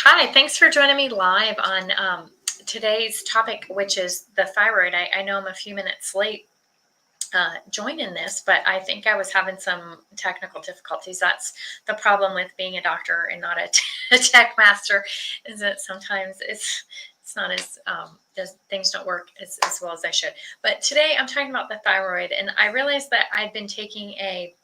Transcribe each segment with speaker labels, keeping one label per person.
Speaker 1: Hi, thanks for joining me live on today's topic, which is the thyroid. I know I'm a few minutes late joining this, but I think I was having some technical difficulties. That's the problem with being a doctor and not a tech master, is that sometimes it's not as things don't work as well as I should. But today I'm talking about the thyroid, and I realized that I'd been taking a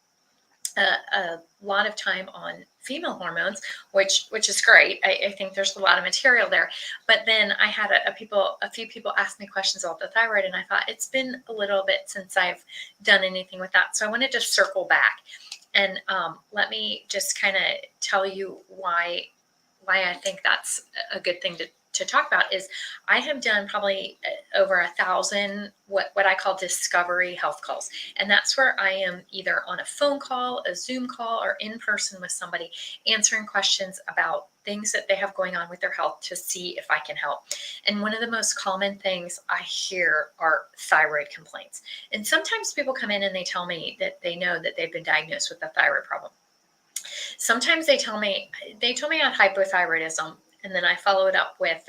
Speaker 1: lot of time on female hormones, which is great. I think there's a lot of material there. But then I had a few people ask me questions about the thyroid, and I thought it's been a little bit since I've done anything with that. So I wanted to circle back and let me just kind of tell you why I think that's a good thing to talk about is I have done probably over 1,000 what I call discovery health calls. And that's where I am either on a phone call, a Zoom call, or in person with somebody answering questions about things that they have going on with their health to see if I can help. And one of the most common things I hear are thyroid complaints. And sometimes people come in and they tell me that they know that they've been diagnosed with a thyroid problem. Sometimes they told me I had hypothyroidism, and then I follow it up with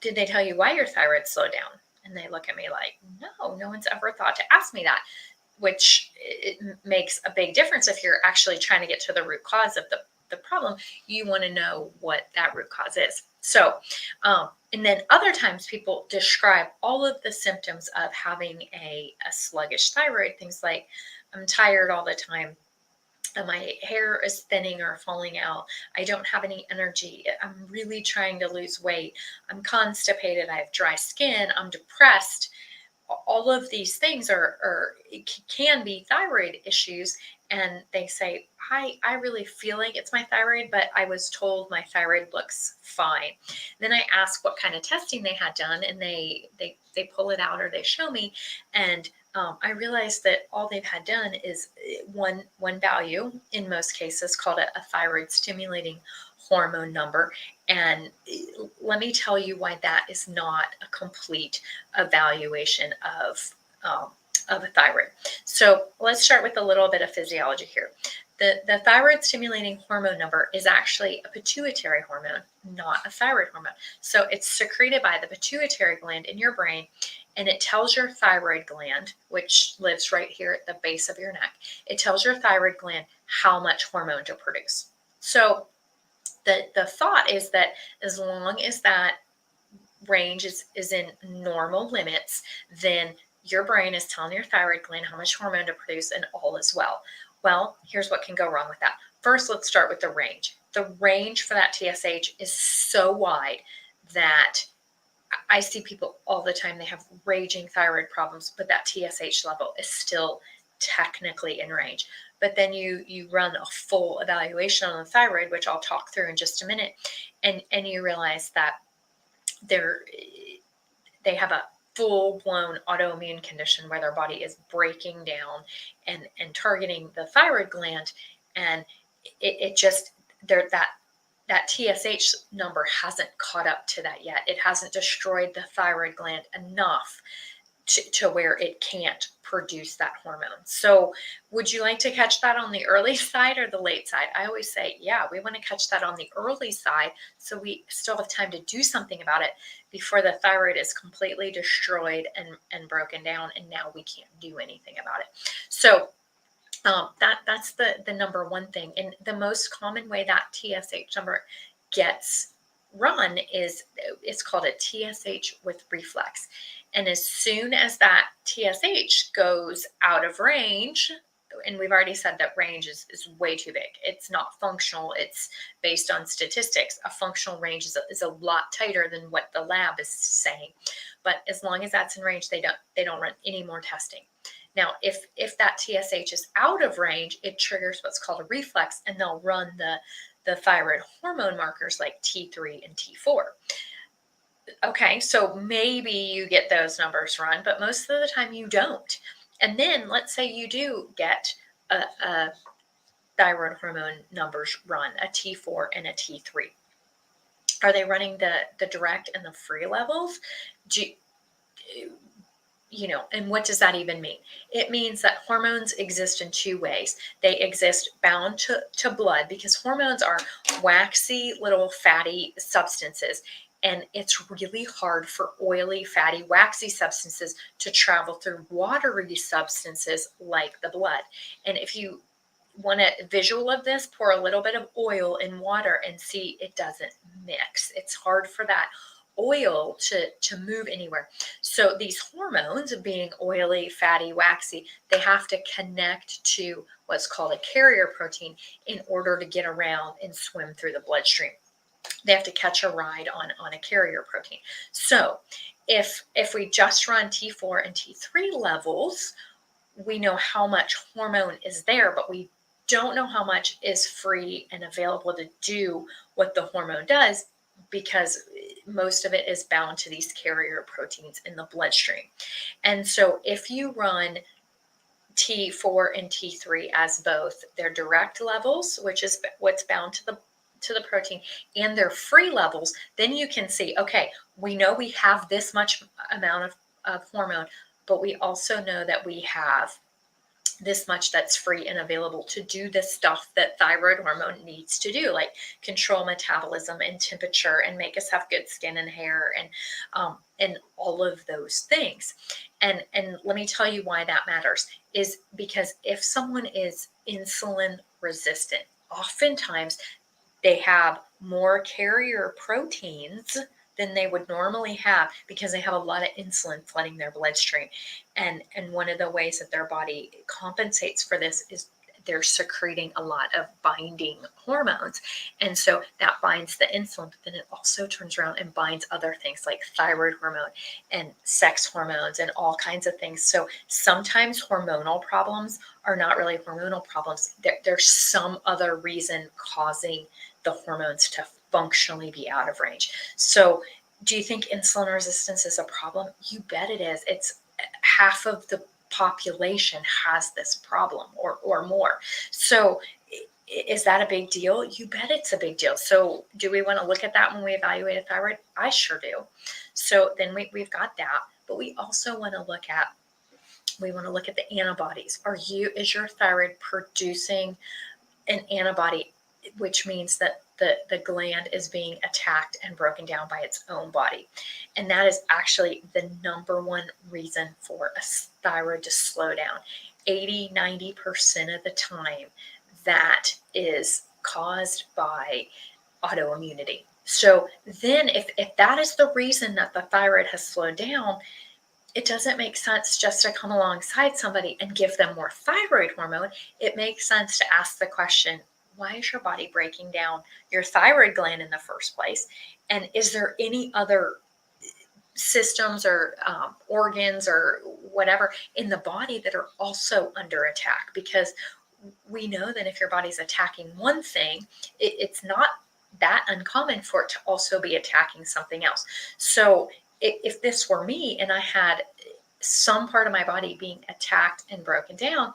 Speaker 1: did they tell you why your thyroid slowed down? And they look at me like, no one's ever thought to ask me that, which it makes a big difference if you're actually trying to get to the root cause of the problem. You want to know what that root cause is. So, and then other times people describe all of the symptoms of having a sluggish thyroid, things like I'm tired all the time, my hair is thinning or falling out. I don't have any energy. I'm really trying to lose weight. I'm constipated. I have dry skin. I'm depressed. All of these things can be thyroid issues. And they say, I really feel like it's my thyroid, but I was told my thyroid looks fine. Then I ask what kind of testing they had done, and they pull it out or they show me. And I realized that all they've had done is one value in most cases called a thyroid stimulating hormone number. And let me tell you why that is not a complete evaluation of a thyroid. So let's start with a little bit of physiology here. The thyroid stimulating hormone number is actually a pituitary hormone, not a thyroid hormone. So it's secreted by the pituitary gland in your brain, and it tells your thyroid gland, which lives right here at the base of your neck, it tells your thyroid gland how much hormone to produce. So the thought is that as long as that range is in normal limits, then your brain is telling your thyroid gland how much hormone to produce, and all is well. Well, here's what can go wrong with that. First, let's start with the range. The range for that TSH is so wide that I see people all the time, they have raging thyroid problems, but that TSH level is still technically in range. But then you run a full evaluation on the thyroid, which I'll talk through in just a minute, and you realize that they have a full-blown autoimmune condition where their body is breaking down and targeting the thyroid gland, and it just that TSH number hasn't caught up to that yet. It hasn't destroyed the thyroid gland enough to where it can't produce that hormone. So would you like to catch that on the early side or the late side? I always say, yeah, we want to catch that on the early side so we still have time to do something about it before the thyroid is completely destroyed and broken down, and now we can't do anything about it. So that's the number one thing. And the most common way that TSH number gets run is it's called a TSH with reflex. And as soon as that TSH goes out of range, and we've already said that range is way too big. It's not functional. It's based on statistics. A functional range is a lot tighter than what the lab is saying. But as long as that's in range, they don't run any more testing. Now, if that TSH is out of range, it triggers what's called a reflex, and they'll run the thyroid hormone markers like T3 and T4. Okay, so maybe you get those numbers run, but most of the time you don't. And then let's say you do get a thyroid hormone numbers run, a T4 and a T3. Are they running the direct and the free levels? And what does that even mean? It means that hormones exist in two ways. They exist bound to blood, because hormones are waxy little fatty substances. And it's really hard for oily, fatty, waxy substances to travel through watery substances like the blood. And if you want a visual of this, pour a little bit of oil in water and see it doesn't mix. It's hard for that oil to move anywhere. So these hormones, being oily, fatty, waxy, they have to connect to what's called a carrier protein in order to get around and swim through the bloodstream. They have to catch a ride on a carrier protein. So if we just run T4 and T3 levels, we know how much hormone is there, but we don't know how much is free and available to do what the hormone does, because most of it is bound to these carrier proteins in the bloodstream. And so if you run T4 and T3 as both their direct levels, which is what's bound to the protein, and their free levels, then you can see, okay, we know we have this much amount of hormone, but we also know that we have this much that's free and available to do the stuff that thyroid hormone needs to do, like control metabolism and temperature and make us have good skin and hair, and all of those things. And let me tell you why that matters, is because if someone is insulin resistant, oftentimes they have more carrier proteins than they would normally have, because they have a lot of insulin flooding their bloodstream. And one of the ways that their body compensates for this is they're secreting a lot of binding hormones. And so that binds the insulin, but then it also turns around and binds other things like thyroid hormone and sex hormones and all kinds of things. So sometimes hormonal problems are not really hormonal problems. There's some other reason causing the hormones to functionally be out of range. So do you think insulin resistance is a problem? You bet it is. It's half of the population has this problem, or more. So is that a big deal? You bet it's a big deal. So do we want to look at that when we evaluate a thyroid? I sure do. So then we've got that, but we also want to look at the antibodies. Is your thyroid producing an antibody, which means that the gland is being attacked and broken down by its own body? And that is actually the number one reason for a thyroid to slow down. 80-90% of the time, that is caused by autoimmunity. So then if that is the reason that the thyroid has slowed down, it doesn't make sense just to come alongside somebody and give them more thyroid hormone. It makes sense to ask the question, why is your body breaking down your thyroid gland in the first place? And is there any other systems or organs or whatever in the body that are also under attack? Because we know that if your body's attacking one thing, it's not that uncommon for it to also be attacking something else. So if this were me and I had some part of my body being attacked and broken down,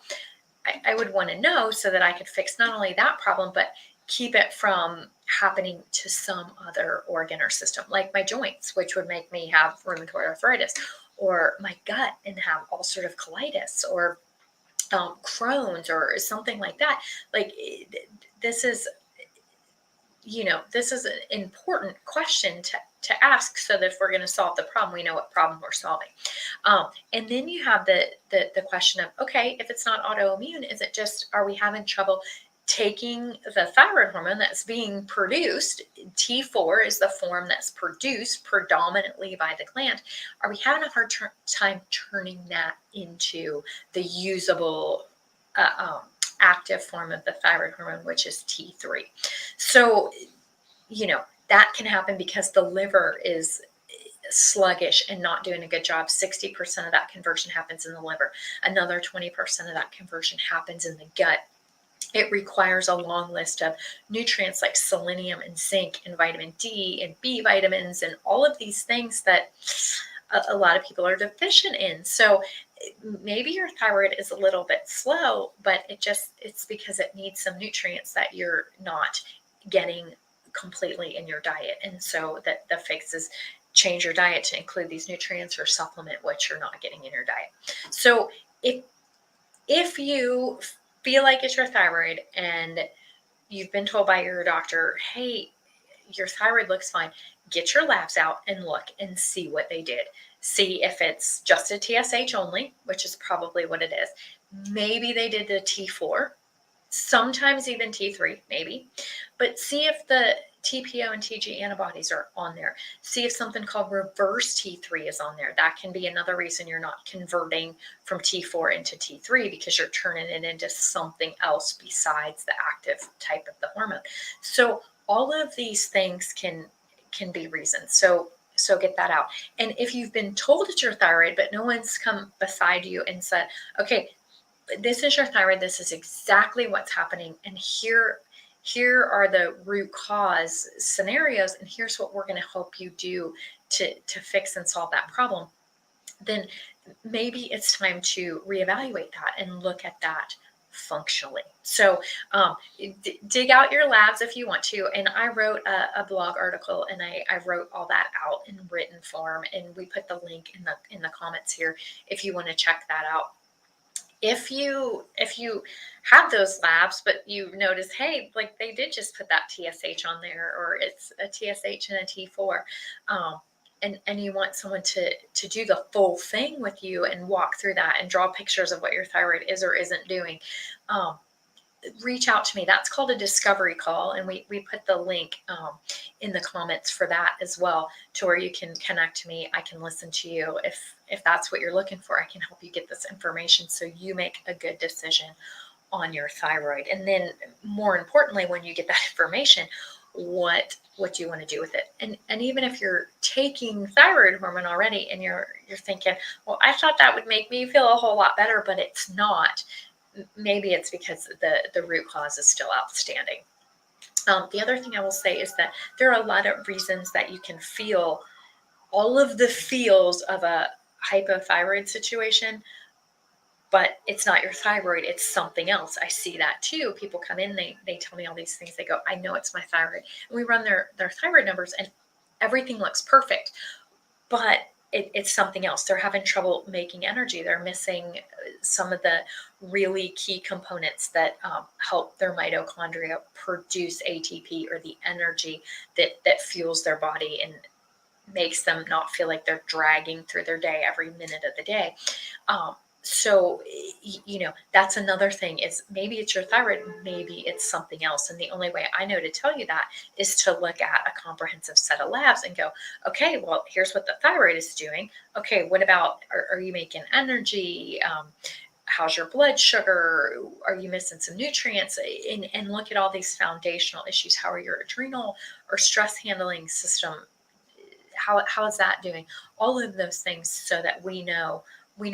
Speaker 1: I would want to know, so that I could fix not only that problem, but keep it from happening to some other organ or system, like my joints, which would make me have rheumatoid arthritis, or my gut and have ulcerative colitis, or Crohn's, or something like that. Like, this is this is an important question to ask, so that if we're going to solve the problem, we know what problem we're solving. And then you have the question of, okay, if it's not autoimmune, is it just, are we having trouble taking the thyroid hormone that's being produced? T4 is the form that's produced predominantly by the gland. Are we having a hard time turning that into the usable active form of the thyroid hormone, which is T3? So, that can happen because the liver is sluggish and not doing a good job. 60% of that conversion happens in the liver. Another 20% of that conversion happens in the gut. It requires a long list of nutrients like selenium and zinc and vitamin D and B vitamins and all of these things that a lot of people are deficient in. So maybe your thyroid is a little bit slow, but it's because it needs some nutrients that you're not getting completely in your diet. And so that the fix is change your diet to include these nutrients or supplement what you're not getting in your diet. So if you feel like it's your thyroid and you've been told by your doctor, hey, your thyroid looks fine, get your labs out and look and see what they did. See if it's just a TSH only, which is probably what it is. Maybe they did the T4, sometimes even T3, maybe. But see if the TPO and TG antibodies are on there. See if something called reverse T3 is on there. That can be another reason you're not converting from T4 into T3, because you're turning it into something else besides the active type of the hormone. So all of these things can be reasons. So get that out. And if you've been told it's your thyroid, but no one's come beside you and said, okay, this is your thyroid, this is exactly what's happening, and here are the root cause scenarios, and here's what we're going to help you do to fix and solve that problem, then maybe it's time to reevaluate that and look at that functionally. So dig out your labs if you want to. And I wrote a blog article, and I wrote all that out in written form, and we put the link in the comments here if you want to check that out. If you have those labs, but you notice, hey, like they did just put that TSH on there, or it's a TSH and a T4, and you want someone to do the full thing with you and walk through that and draw pictures of what your thyroid is or isn't doing, reach out to me. That's called a discovery call, and we put the link in the comments for that as well, to where you can connect to me. I can listen to you if that's what you're looking for. I can help you get this information so you make a good decision on your thyroid. And then more importantly, when you get that information, what do you want to do with it? And even if you're taking thyroid hormone already and you're thinking, well, I thought that would make me feel a whole lot better, but it's not. Maybe it's because the root cause is still outstanding. The other thing I will say is that there are a lot of reasons that you can feel all of the feels of a hypothyroid situation, but it's not your thyroid, it's something else. I see that too. People come in, they tell me all these things. They go, I know it's my thyroid. And we run their thyroid numbers and everything looks perfect, but it's something else. They're having trouble making energy. They're missing some of the really key components that help their mitochondria produce ATP, or the energy that fuels their body and makes them not feel like they're dragging through their day every minute of the day. So, that's another thing, is maybe it's your thyroid, maybe it's something else. And the only way I know to tell you that is to look at a comprehensive set of labs and go, okay, well, here's what the thyroid is doing. Okay, what about, are you making energy? How's your blood sugar? Are you missing some nutrients? And look at all these foundational issues. How are your adrenal or stress handling system? How is that doing? All of those things, so that we know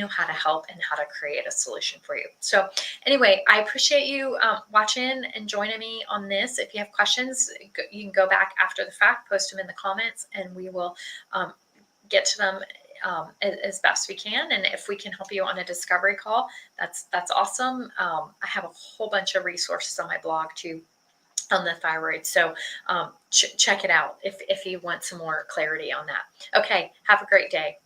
Speaker 1: how to help and how to create a solution for you. So anyway, I appreciate you watching and joining me on this. If you have questions, you can go back after the fact, post them in the comments, and we will get to them as best we can. And if we can help you on a discovery call, that's awesome. I have a whole bunch of resources on my blog too on the thyroid. So check it out if you want some more clarity on that. Okay, have a great day.